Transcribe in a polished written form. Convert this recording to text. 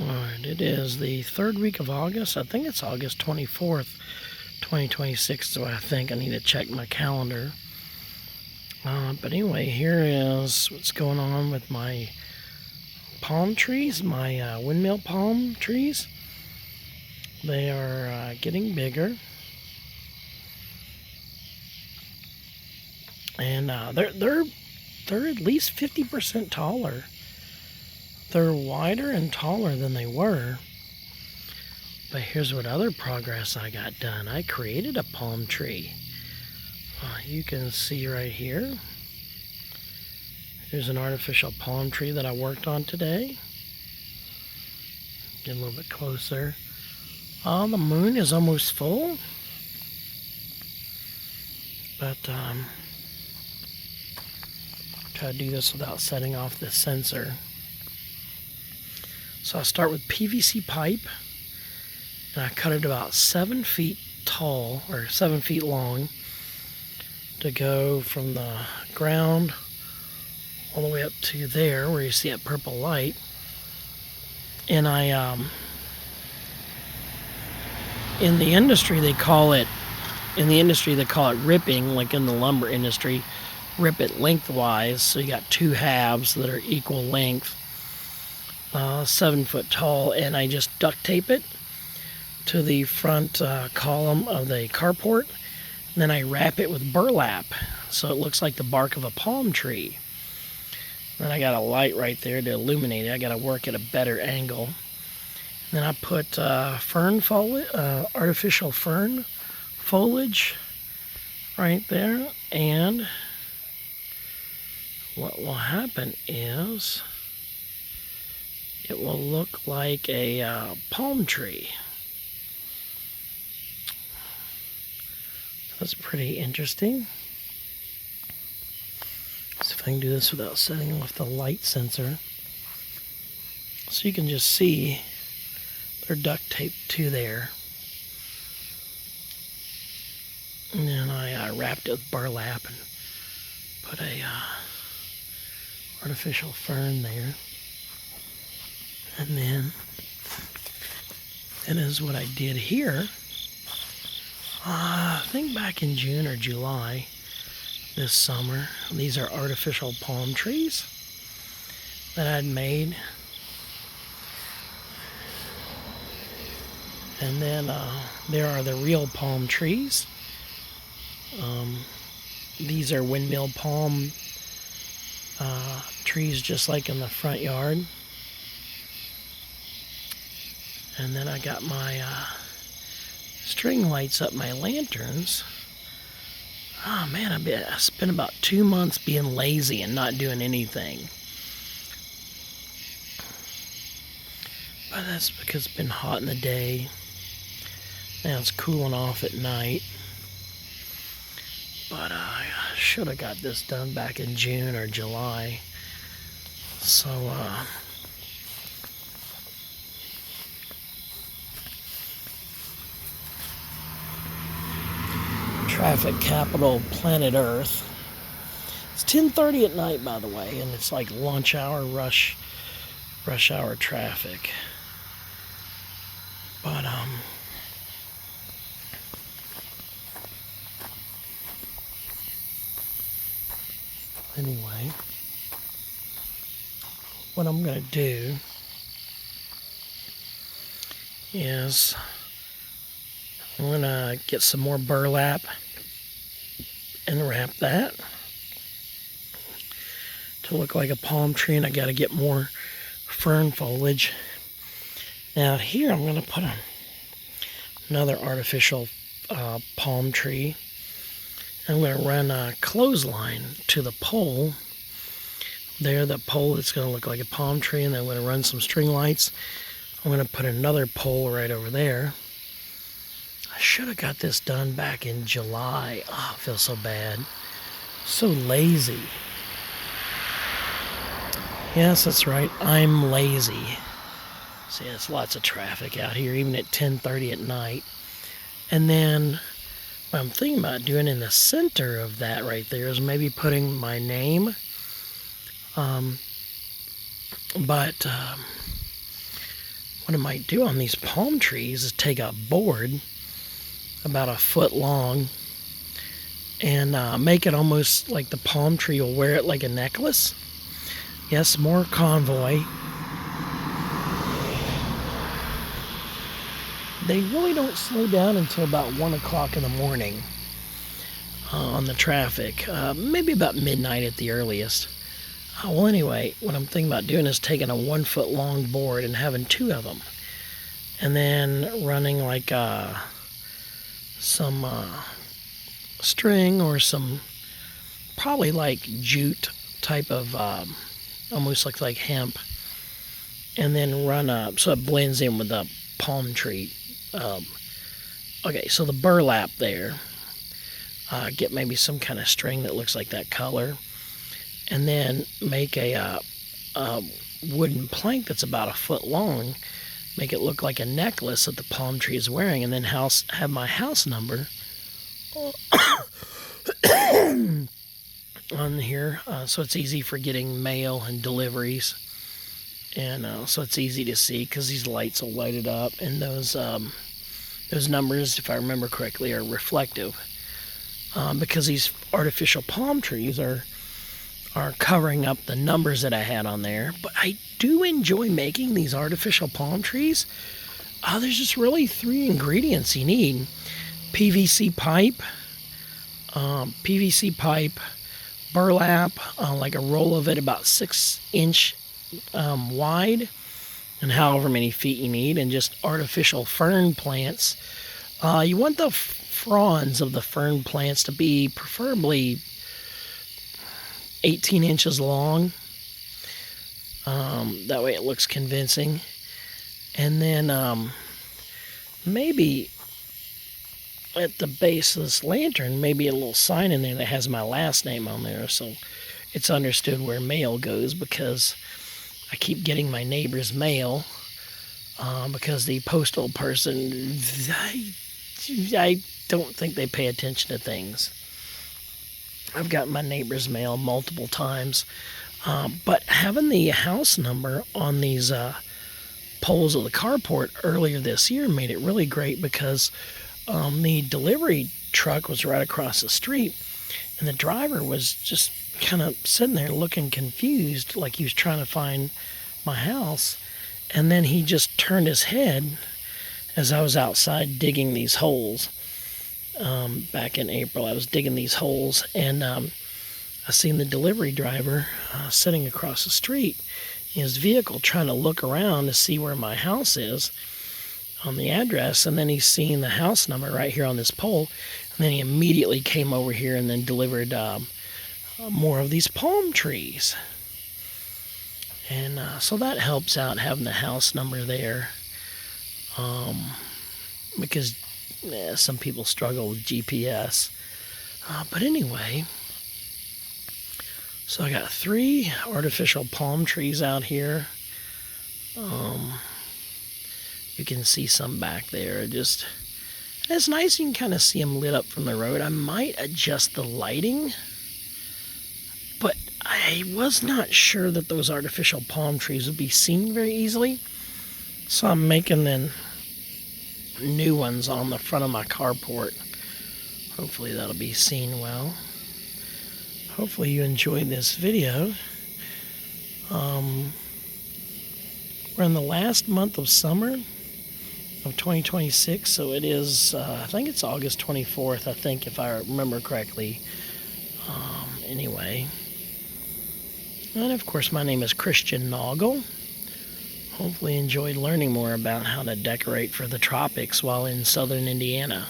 Alright, it is the third week of August. I think it's August 24th, 2026, so I think I need to check my calendar. But anyway, here is what's going on with my palm trees, my windmill palm trees. They are getting bigger. And they're at least 50% taller. They're wider and taller than they were. But here's what other progress I got done. I created a palm tree. You can see right here. Here's an artificial palm tree that I worked on today. Get a little bit closer. The moon is almost full. But try to do this without setting off the sensor. So I start with PVC pipe, and I cut it about 7 feet tall, or 7 feet long, to go from the ground all the way up to there where you see that purple light. And in the industry they call it ripping, like in the lumber industry, rip it lengthwise, so you got two halves that are equal length, 7 foot tall, and I just duct tape it to the front column of the carport. And then I wrap it with burlap so it looks like the bark of a palm tree. Then I got a light right there to illuminate it. I got to work at a better angle. Then I put fern foliage, artificial fern foliage right there, and what will happen is it will look like a palm tree. That's pretty interesting. See if I can do this without setting off the light sensor. So you can just see they're duct taped to there. And then I wrapped it with burlap and put a artificial fern there. And then that is what I did here. I think back in June or July this summer. These are artificial palm trees that I'd made. And then there are the real palm trees. These are windmill palm trees, just like in the front yard. And then I got my string lights up, my lanterns. Oh man, I spent about 2 months being lazy and not doing anything. But that's because it's been hot in the day. Now it's cooling off at night. But I should have got this done back in June or July. So, traffic capital, planet Earth. It's 10:30 at night, by the way, and it's like lunch hour, rush hour traffic. But anyway, what I'm gonna do is I'm gonna get some more burlap and wrap that to look like a palm tree, and I got to get more fern foliage. Now here I'm going to put another artificial palm tree. I'm going to run a clothesline to the pole there, the pole that's going to look like a palm tree, and then I'm going to run some string lights. I'm going to put another pole right over there. I should have got this done back in July. Oh, I feel so bad. So lazy. Yes, that's right. I'm lazy. See, there's lots of traffic out here, even at 10:30 at night. And then what I'm thinking about doing in the center of that right there is maybe putting my name. But what I might do on these palm trees is take a board about a foot long and make it almost like the palm tree will wear it like a necklace. Yes, more convoy. They really don't slow down until about 1 o'clock in the morning on the traffic. Maybe about midnight at the earliest. Well, anyway, what I'm thinking about doing is taking a 1 foot long board and having 2 of them. And then running like some string or some probably like jute type of almost looks like hemp, and then run up so it blends in with the palm tree. Okay, so the burlap there, get maybe some kind of string that looks like that color, and then make a wooden plank that's about a foot long, make it look like a necklace that the palm tree is wearing, and then have my house number on here, so it's easy for getting mail and deliveries, and so it's easy to see because these lights will light it up, and those numbers, if I remember correctly, are reflective, because these artificial palm trees are covering up the numbers that I had on there. But I do enjoy making these artificial palm trees. There's just really 3 ingredients you need: PVC pipe, burlap, like a roll of it about 6-inch wide, and however many feet you need, and just artificial fern plants. You want the fronds of the fern plants to be preferably 18 inches long. That way it looks convincing. And then maybe at the base of this lantern, maybe a little sign in there that has my last name on there, so it's understood where mail goes, because I keep getting my neighbor's mail, because the postal person, I don't think they pay attention to things. I've gotten my neighbor's mail multiple times, but having the house number on these poles of the carport earlier this year made it really great, because the delivery truck was right across the street, and the driver was just kind of sitting there looking confused, like he was trying to find my house. And then he just turned his head as I was outside digging these holes. Back in April, I was digging these holes, and I seen the delivery driver sitting across the street in his vehicle trying to look around to see where my house is on the address, and then he's seen the house number right here on this pole, and then he immediately came over here and then delivered more of these palm trees. And so that helps out, having the house number there, because some people struggle with GPS. But anyway, so I got 3 artificial palm trees out here. You can see some back there. It's nice. You can kind of see them lit up from the road. I might adjust the lighting, but I was not sure that those artificial palm trees would be seen very easily. So I'm making then new ones on the front of my carport. Hopefully that'll be seen well. Hopefully you enjoyed this video. We're in the last month of summer of 2026, so it is, I think it's August 24th, I think, if I remember correctly. Anyway. And of course, my name is Christian Noggle. Hopefully you enjoyed learning more about how to decorate for the tropics while in southern Indiana.